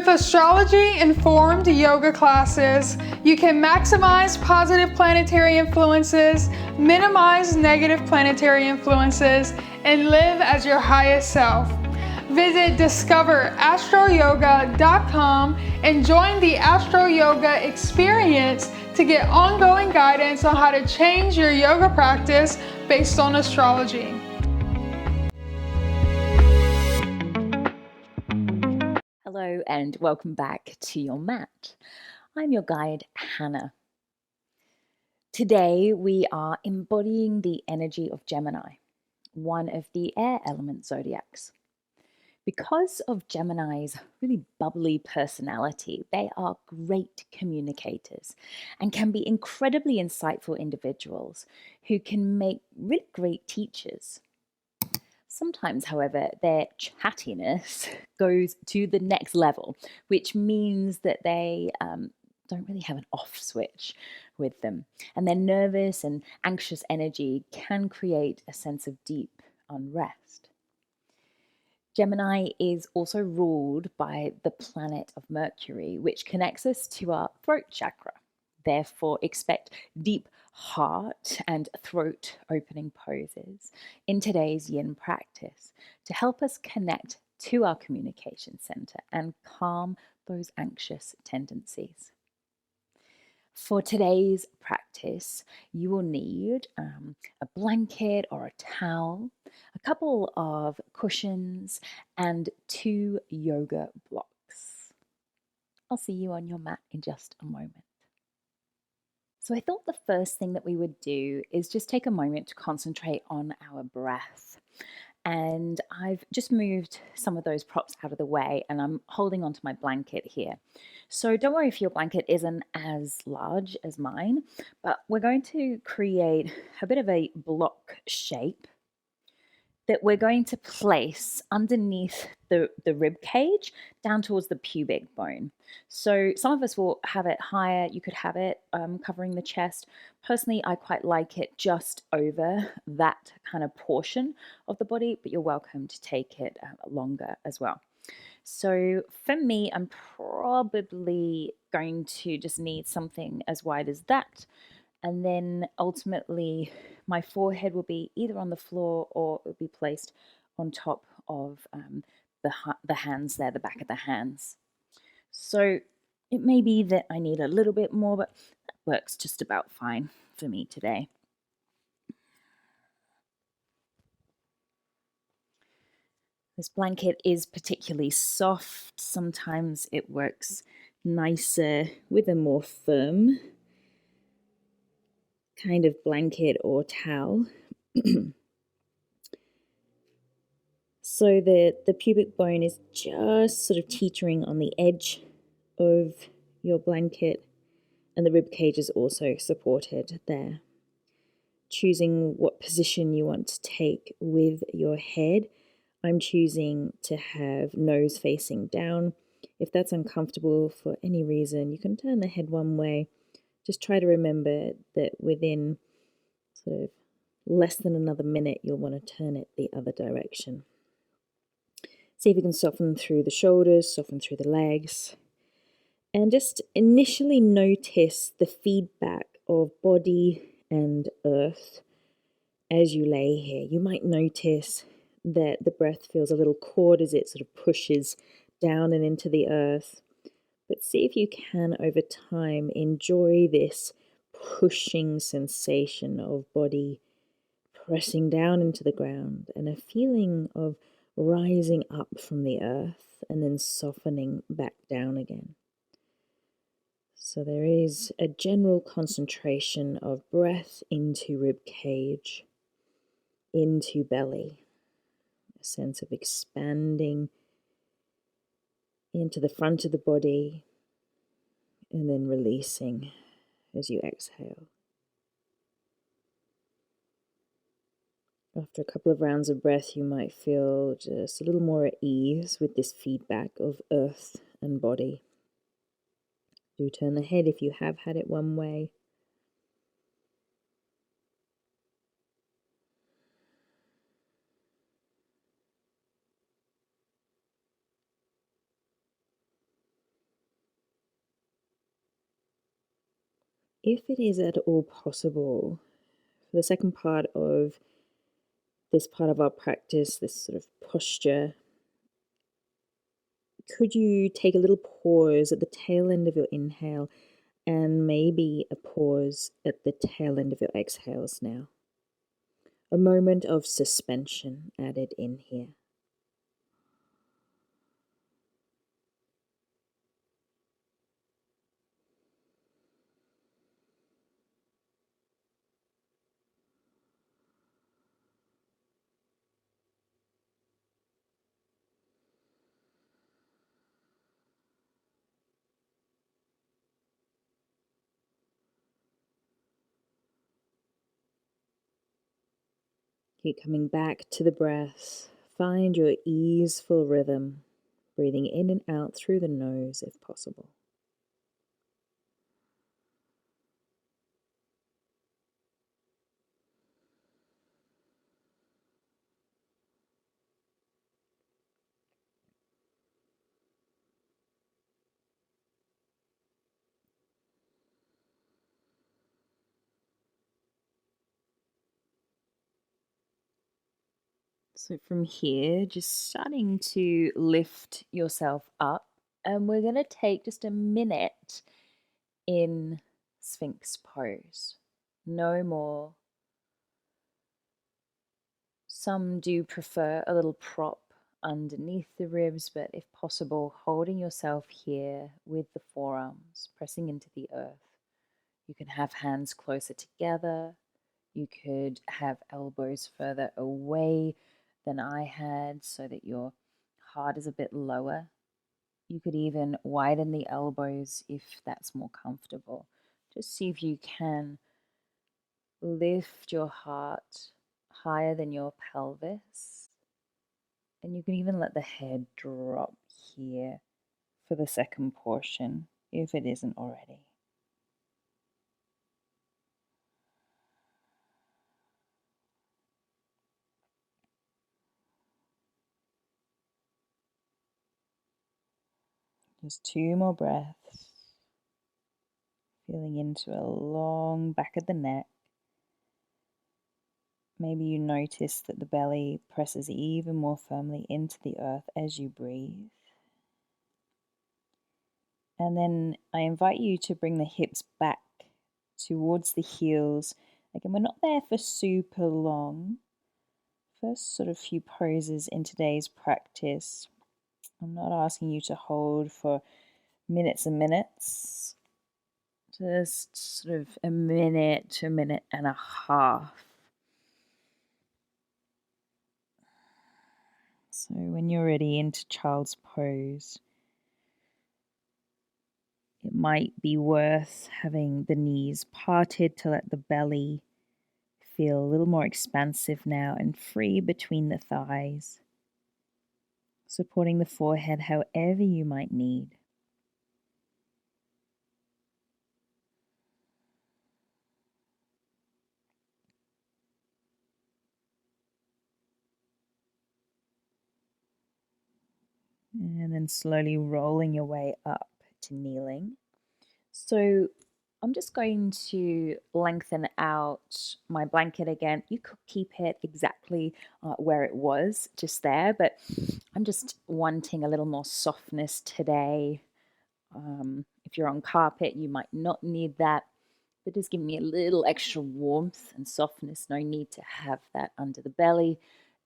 With astrology-informed yoga classes, you can maximize positive planetary influences, minimize negative planetary influences, and live as your highest self. Visit discoverastroyoga.com and join the Astro Yoga experience to get ongoing guidance on how to change your yoga practice based on astrology. Hello and welcome back to your mat. I'm your guide, Hannah. Today we are embodying the energy of Gemini, one of the air element zodiacs. Because of Gemini's really bubbly personality, they are great communicators and can be incredibly insightful individuals who can make really great teachers. Sometimes, however, their chattiness goes to the next level, which means that they don't really have an off switch with them. And their nervous and anxious energy can create a sense of deep unrest. Gemini is also ruled by the planet of Mercury, which connects us to our throat chakra. Therefore, expect deep heart and throat opening poses in today's yin practice to help us connect to our communication center and calm those anxious tendencies. For today's practice, you will need a blanket or a towel, a couple of cushions, and 2 yoga blocks. I'll see you on your mat in just a moment. So I thought the first thing that we would do is just take a moment to concentrate on our breath. And I've just moved some of those props out of the way and I'm holding onto my blanket here. So don't worry if your blanket isn't as large as mine, but we're going to create a bit of a block shape that we're going to place underneath the rib cage down towards the pubic bone. So some of us will have it higher. You could have it covering the chest. Personally, I quite like it just over that kind of portion of the body, but you're welcome to take it longer as well. So for me, I'm probably going to just need something as wide as that. And then ultimately, my forehead will be either on the floor or it will be placed on top of the hands there, the back of the hands. So it may be that I need a little bit more, but that works just about fine for me today. This blanket is particularly soft. Sometimes it works nicer with a more firm kind of blanket or towel. So the pubic bone is just sort of teetering on the edge of your blanket, and the rib cage is also supported there. Choosing what position you want to take with your head. I'm choosing to have nose facing down. If that's uncomfortable for any reason, you can turn the head one way. Just try to remember that within sort of less than another minute, you'll want to turn it the other direction. See if you can soften through the shoulders, soften through the legs, and just initially notice the feedback of body and earth as you lay here. You might notice that the breath feels a little caught as it sort of pushes down and into the earth. But see if you can, over time, enjoy this pushing sensation of body pressing down into the ground and a feeling of rising up from the earth and then softening back down again. So there is a general concentration of breath into rib cage, into belly, a sense of expanding into the front of the body and then releasing as you exhale. After a couple of rounds of breath, you might feel just a little more at ease with this feedback of earth and body. Do turn the head if you have had it one way. If it is at all possible, for the second part of this part of our practice, this sort of posture, could you take a little pause at the tail end of your inhale and maybe a pause at the tail end of your exhales now? A moment of suspension added in here. Keep coming back to the breath. Find your easeful rhythm, breathing in and out through the nose if possible. So from here, just starting to lift yourself up, and we're going to take just a minute in Sphinx pose. No more. Some do prefer a little prop underneath the ribs, but if possible, holding yourself here with the forearms, pressing into the earth. You can have hands closer together. You could have elbows further away than I had so that your heart is a bit lower. You could even widen the elbows if that's more comfortable. Just see if you can lift your heart higher than your pelvis. And you can even let the head drop here for the second portion if it isn't already. Just 2 more breaths. Feeling into a long back of the neck. Maybe you notice that the belly presses even more firmly into the earth as you breathe. And then I invite you to bring the hips back towards the heels. Again, we're not there for super long. First sort of few poses in today's practice. I'm not asking you to hold for minutes and minutes. Just sort of a minute to a minute and a half. So when you're ready into child's pose, it might be worth having the knees parted to let the belly feel a little more expansive now and free between the thighs, supporting the forehead however you might need. And then slowly rolling your way up to kneeling. So I'm just going to lengthen out my blanket again. You could keep it exactly where it was, just there, but I'm just wanting a little more softness today. If you're on carpet, you might not need that, but just give me a little extra warmth and softness. No need to have that under the belly.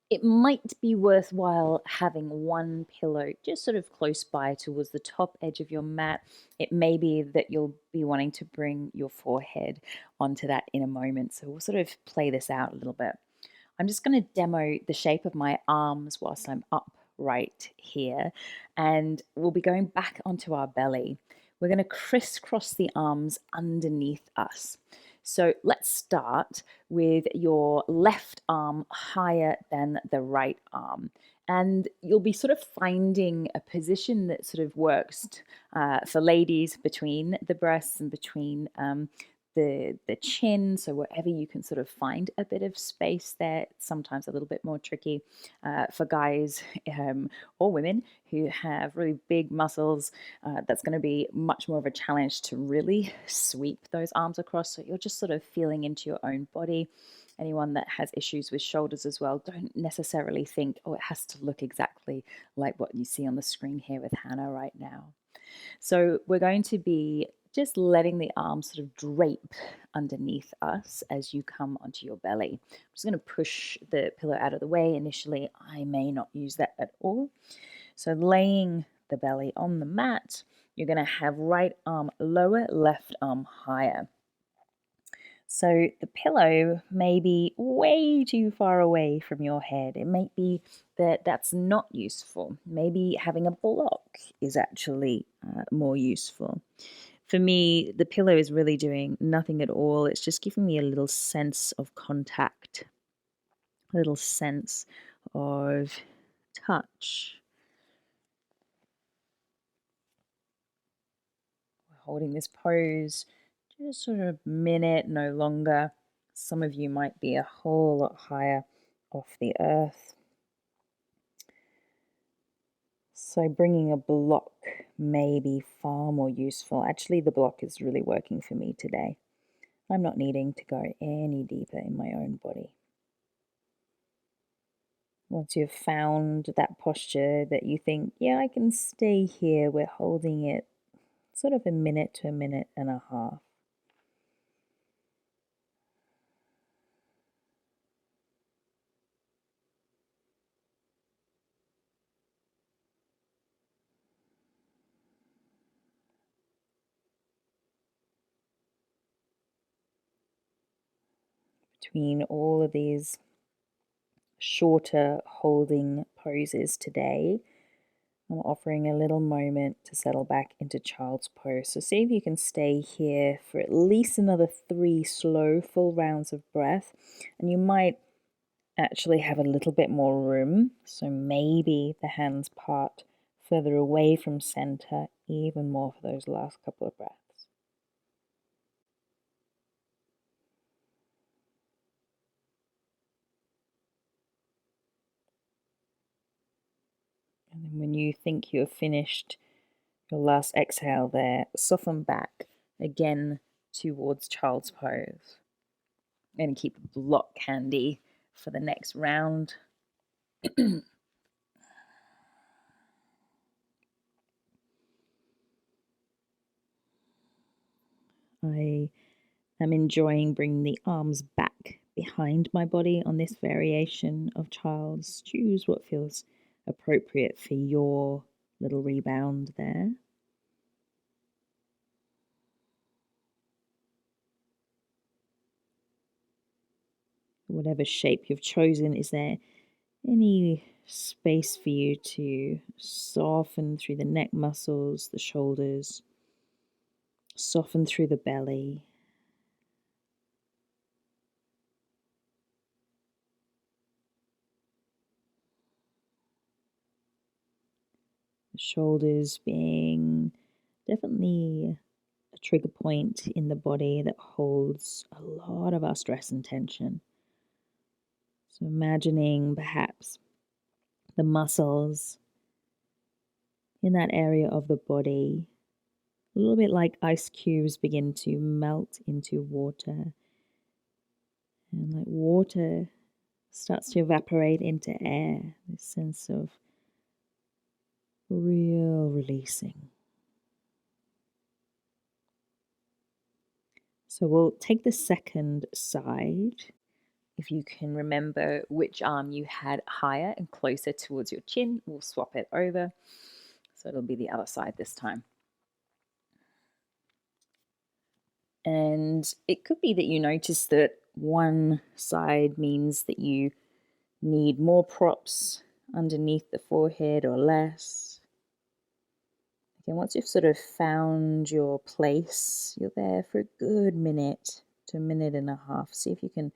It might be worthwhile having one pillow just sort of close by towards the top edge of your mat. It may be that you'll be wanting to bring your forehead onto that in a moment. So we'll sort of play this out a little bit. I'm just going to demo the shape of my arms whilst I'm upright here. And we'll be going back onto our belly. We're going to crisscross the arms underneath us. So let's start with your left arm higher than the right arm. And you'll be sort of finding a position that sort of works for ladies between the breasts and between the chin, so wherever you can sort of find a bit of space there. It's sometimes a little bit more tricky for guys or women who have really big muscles. That's going to be much more of a challenge to really sweep those arms across. So you're just sort of feeling into your own body. Anyone that has issues with shoulders as well, don't necessarily think, oh, it has to look exactly like what you see on the screen here with Hannah right now. So we're going to be just letting the arms sort of drape underneath us as you come onto your belly. I'm just going to push the pillow out of the way initially. I may not use that at all. So laying the belly on the mat, you're going to have right arm lower, left arm higher. So the pillow may be way too far away from your head. It may be that that's not useful. Maybe having a block is actually more useful. For me, the pillow is really doing nothing at all. It's just giving me a little sense of contact, a little sense of touch. Holding this pose just sort of a minute, no longer. Some of you might be a whole lot higher off the earth. So bringing a block may be far more useful. Actually, the block is really working for me today. I'm not needing to go any deeper in my own body. Once you've found that posture that you think, yeah, I can stay here, we're holding it sort of a minute to a minute and a half. Between all of these shorter holding poses today, I'm offering a little moment to settle back into child's pose. So see if you can stay here for at least another 3 slow, full rounds of breath. And you might actually have a little bit more room. So maybe the hands part further away from center, even more for those last couple of breaths. And then when you think you're finished, your last exhale there, soften back again towards child's pose. And keep a block handy for the next round. I am enjoying bringing the arms back behind my body on this variation of child's. Choose what feels appropriate for your little rebound there. Whatever shape you've chosen, is there any space for you to soften through the neck muscles, the shoulders, soften through the belly? The shoulders being definitely a trigger point in the body that holds a lot of our stress and tension. So imagining perhaps the muscles in that area of the body, a little bit like ice cubes begin to melt into water. And like water starts to evaporate into air, this sense of real releasing. So we'll take the second side. If you can remember which arm you had higher and closer towards your chin, we'll swap it over. So it'll be the other side this time. And it could be that you notice that one side means that you need more props underneath the forehead or less. Again, once you've sort of found your place, you're there for a good minute to a minute and a half. See if you can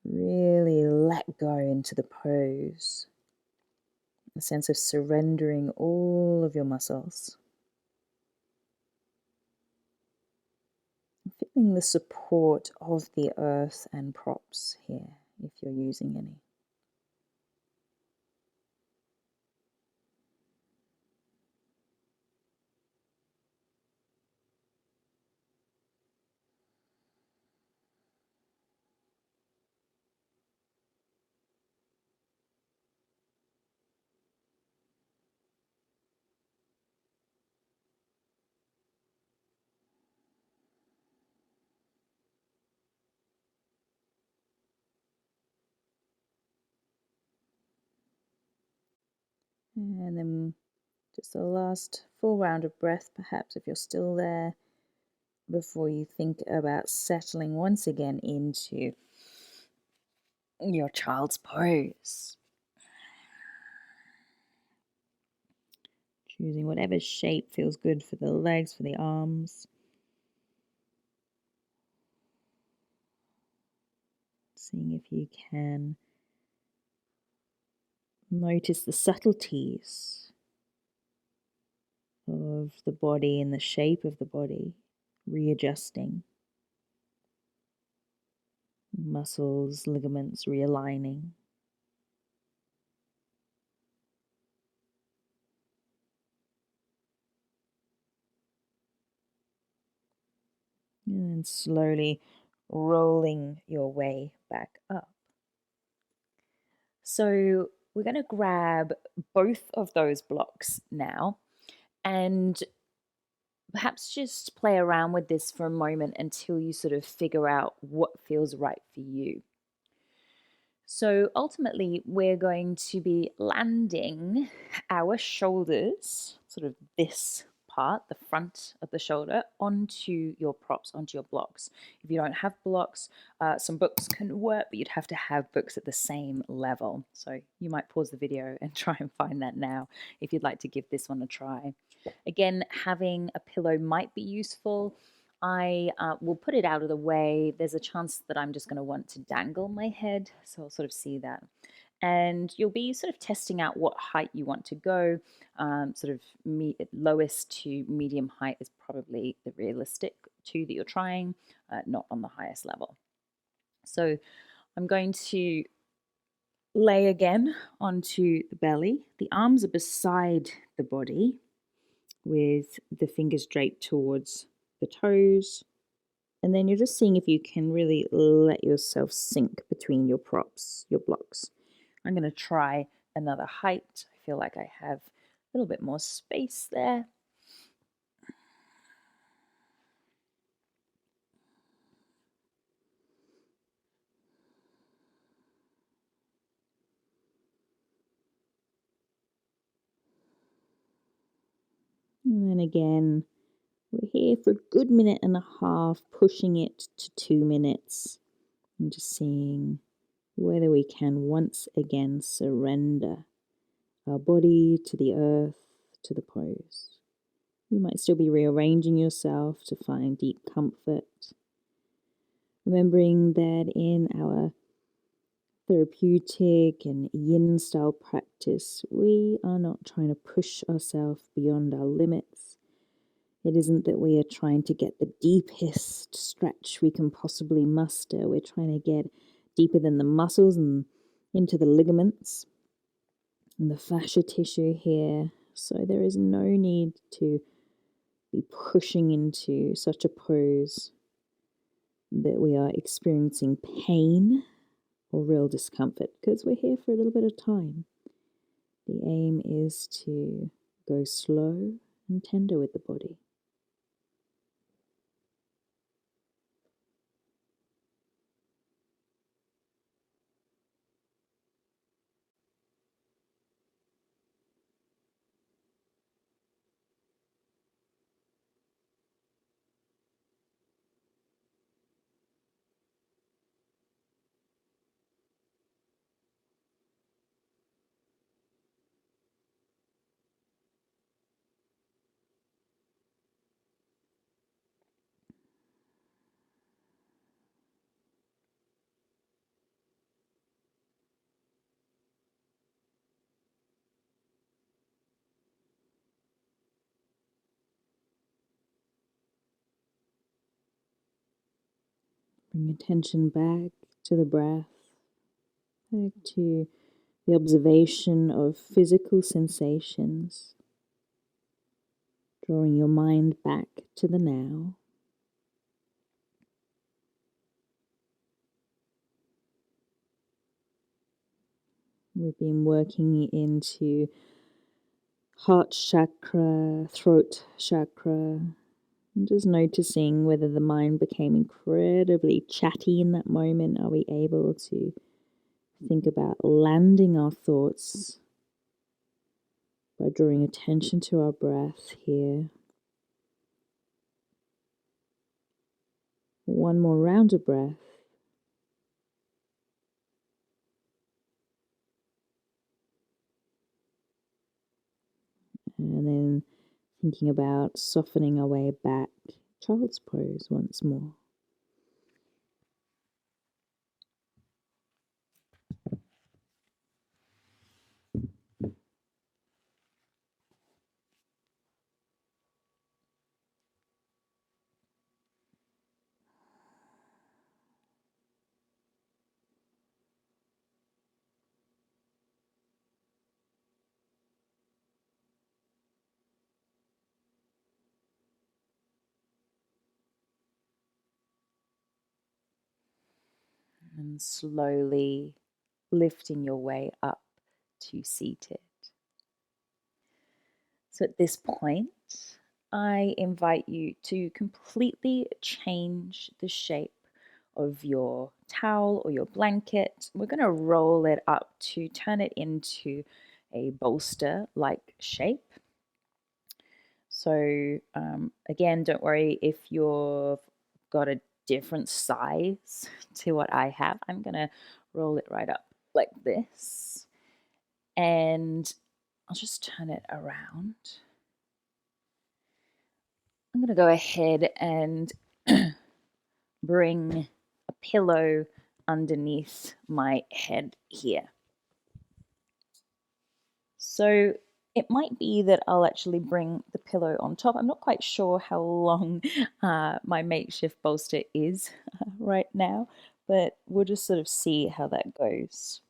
really let go into the pose. A sense of surrendering all of your muscles. feeling the support of the earth and props here, if you're using any. And then just the last full round of breath, perhaps, if you're still there, before you think about settling once again into your child's pose. Choosing whatever shape feels good for the legs, for the arms. Seeing if you can notice the subtleties of the body and the shape of the body, readjusting. Muscles, ligaments realigning. And then slowly rolling your way back up. So we're going to grab both of those blocks now and perhaps just play around with this for a moment until you sort of figure out what feels right for you. So ultimately, we're going to be landing our shoulders, sort of this part, the front of the shoulder, onto your props, onto your blocks. If you don't have blocks, some books can work, but you'd have to have books at the same level. So you might pause the video and try and find that now if you'd like to give this one a try. Again, having a pillow might be useful. I will put it out of the way. There's a chance that I'm just going to want to dangle my head, so I'll sort of see that. And you'll be sort of testing out what height you want to go. Sort of lowest to medium height is probably the realistic two that you're trying, not on the highest level. So I'm going to lay again onto the belly. The arms are beside the body with the fingers draped towards the toes. And then you're just seeing if you can really let yourself sink between your props, your blocks. I'm going to try another height. I feel like I have a little bit more space there. And then again, we're here for a good minute and a half, pushing it to 2 minutes. And just seeing whether we can once again surrender our body to the earth, to the pose. You might still be rearranging yourself to find deep comfort. Remembering that in our therapeutic and yin style practice, we are not trying to push ourselves beyond our limits. It isn't that we are trying to get the deepest stretch we can possibly muster. We're trying to get deeper than the muscles and into the ligaments and the fascia tissue here. So there is no need to be pushing into such a pose that we are experiencing pain or real discomfort, because we're here for a little bit of time. The aim is to go slow and tender with the body. Bring attention back to the breath, back to the observation of physical sensations, drawing your mind back to the now. We've been working into heart chakra, throat chakra, and just noticing whether the mind became incredibly chatty in that moment. Are we able to think about landing our thoughts by drawing attention to our breath here? One more round of breath. And then thinking about softening our way back, child's pose once more. And slowly lifting your way up to seated. So at this point, I invite you to completely change the shape of your towel or your blanket. We're going to roll it up to turn it into a bolster-like shape. So again, don't worry if you've got a different size to what I have. I'm going to roll it right up like this. And I'll just turn it around. I'm going to go ahead and bring a pillow underneath my head here. So it might be that I'll actually bring the pillow on top. I'm not quite sure how long my makeshift bolster is right now, but we'll just sort of see how that goes.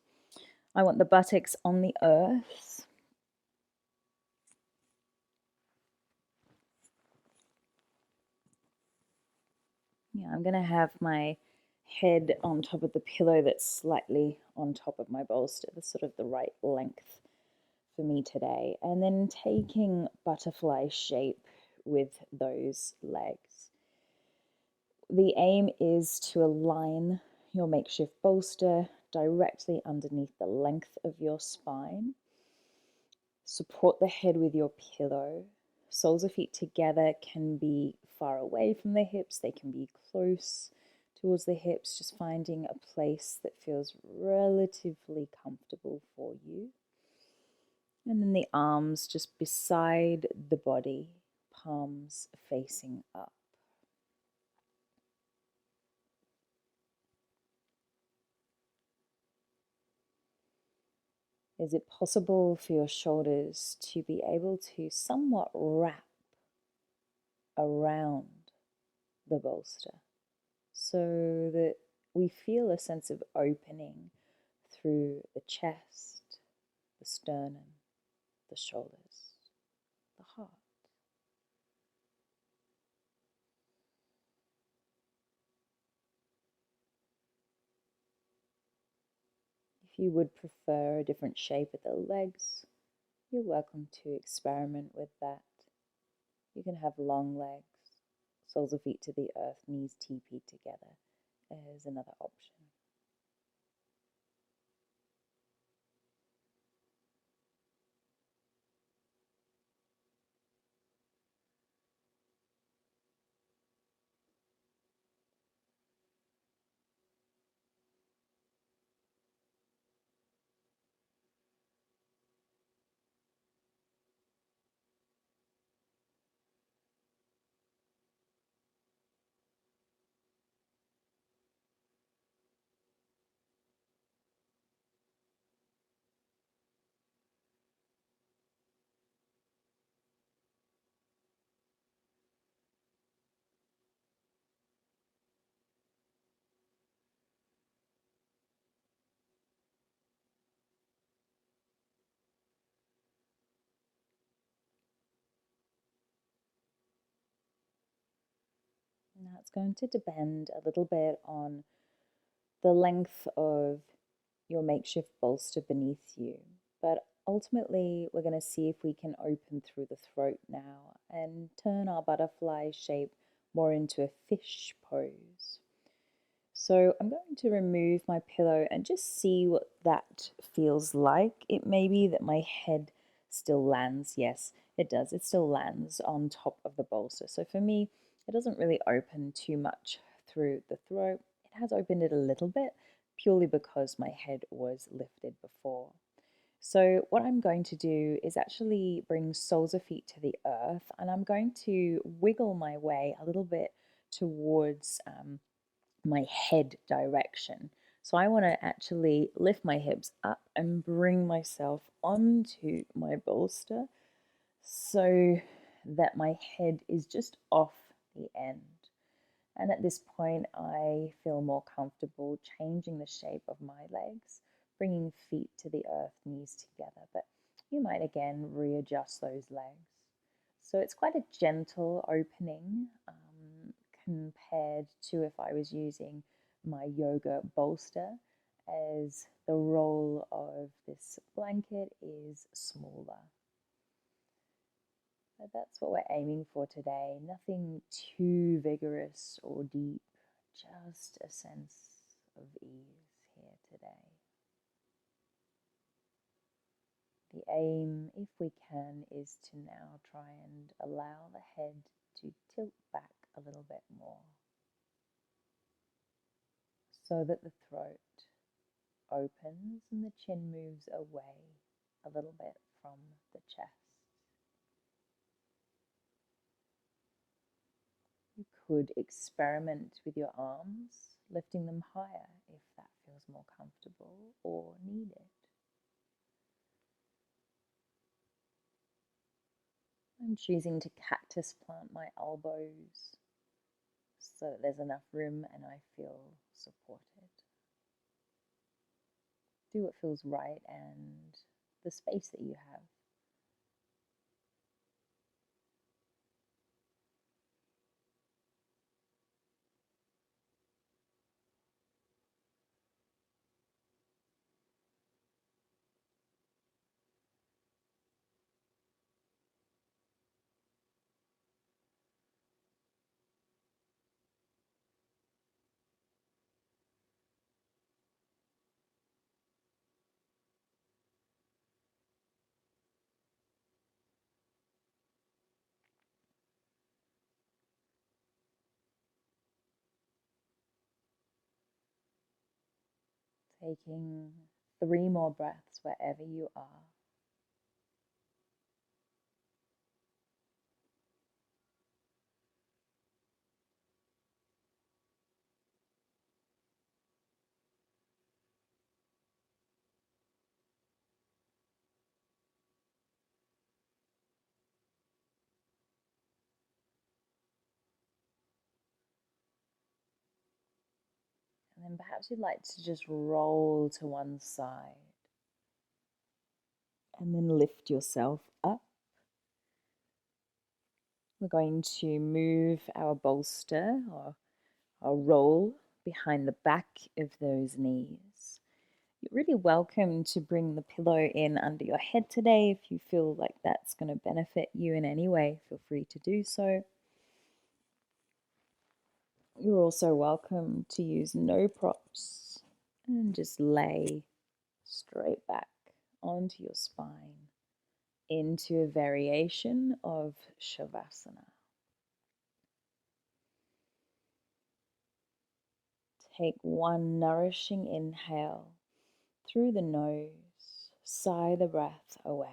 I want the buttocks on the earth. Yeah, I'm going to have my head on top of the pillow that's slightly on top of my bolster. That's sort of the right length for me today. And then taking butterfly shape with those legs. The aim is to align your makeshift bolster directly underneath the length of your spine. Support the head with your pillow. Soles of feet together can be far away from the hips, they can be close towards the hips, just finding a place that feels relatively comfortable for you. And then the arms just beside the body, palms facing up. Is it possible for your shoulders to be able to somewhat wrap around the bolster so that we feel a sense of opening through the chest, the sternum, the shoulders, the heart? If you would prefer a different shape at the legs, you're welcome to experiment with that. You can have long legs, soles of feet to the earth, knees teepee together as another option. it's going to depend a little bit on the length of your makeshift bolster beneath you. But ultimately, we're going to see if we can open through the throat now and turn our butterfly shape more into a fish pose. So I'm going to remove my pillow and just see what that feels like. It may be that my head still lands. Yes, it does. It still lands on top of the bolster. So for me, it doesn't really open too much through the throat. It has opened it a little bit purely because my head was lifted before. So what I'm going to do is actually bring soles of feet to the earth, and I'm going to wiggle my way a little bit towards my head direction. So I want to actually lift my hips up and bring myself onto my bolster so that my head is just off the end. And at this point, I feel more comfortable changing the shape of my legs, bringing feet to the earth, knees together. But you might again readjust those legs. So it's quite a gentle opening compared to if I was using my yoga bolster, as the roll of this blanket is smaller. But that's what we're aiming for today. Nothing too vigorous or deep, just a sense of ease here today. The aim, if we can, is to now try and allow the head to tilt back a little bit more so that the throat opens and the chin moves away a little bit from the chest. You could experiment with your arms, lifting them higher if that feels more comfortable or needed. I'm choosing to cactus plant my elbows so that there's enough room and I feel supported. Do what feels right and the space that you have. Taking 3 more breaths wherever you are. And then perhaps you'd like to just roll to one side and then lift yourself up. We're going to move our bolster or our roll behind the back of those knees. You're really welcome to bring the pillow in under your head today. If you feel like that's going to benefit you in any way, feel free to do so. You're also welcome to use no props and just lay straight back onto your spine into a variation of Shavasana. Take one nourishing inhale through the nose, sigh the breath away.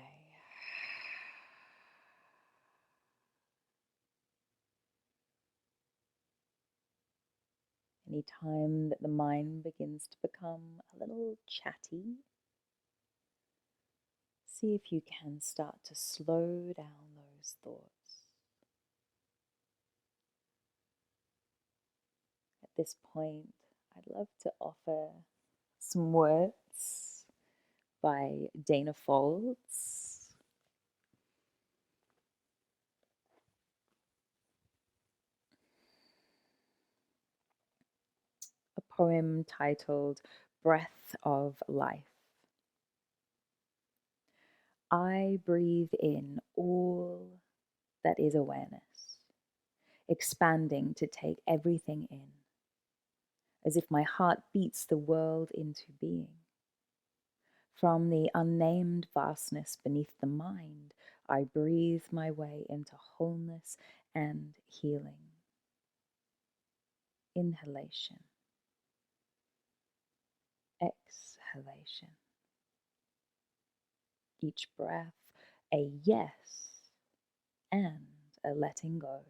Anytime that the mind begins to become a little chatty, see if you can start to slow down those thoughts. At this point, I'd love to offer some words by Dana Folds. poem titled Breath of Life. I breathe in all that is awareness, expanding to take everything in, as if my heart beats the world into being. From the unnamed vastness beneath the mind, I breathe my way into wholeness and healing. Inhalation. Exhalation. Each breath a yes and a letting go,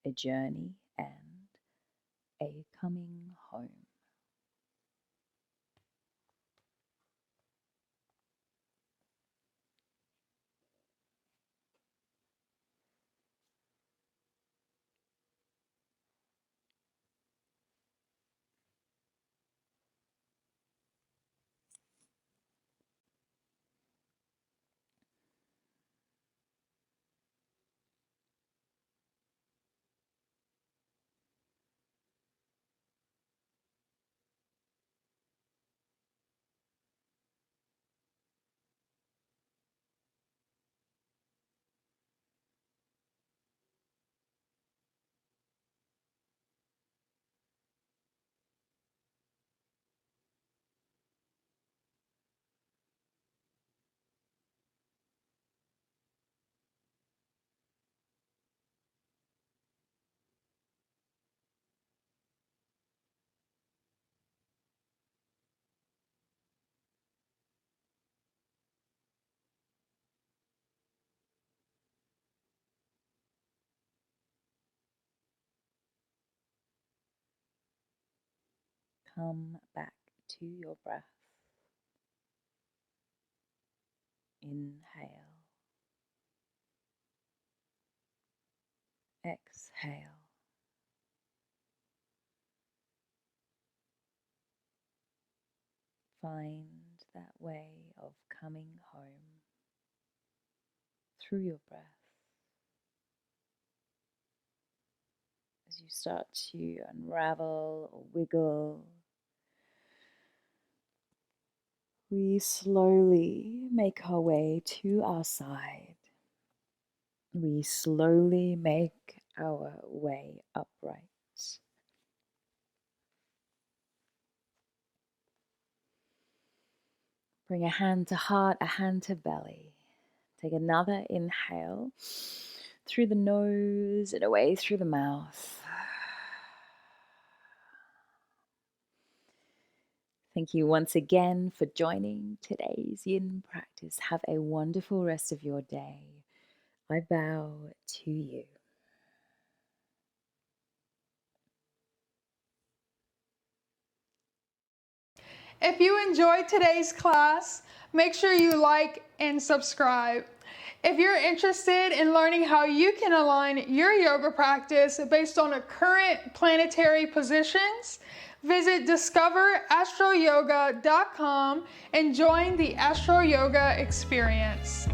a journey and a coming home. Come back to your breath. Inhale. Exhale. Find that way of coming home through your breath. As you start to unravel or wiggle, we slowly make our way to our side. We slowly make our way upright. Bring a hand to heart, a hand to belly. Take another inhale through the nose and away through the mouth. Thank you once again for joining today's yin practice. Have a wonderful rest of your day. I bow to you. If you enjoyed today's class, make sure you like and subscribe. If you're interested in learning how you can align your yoga practice based on the current planetary positions, visit discoverastroyoga.com and join the Astro Yoga experience.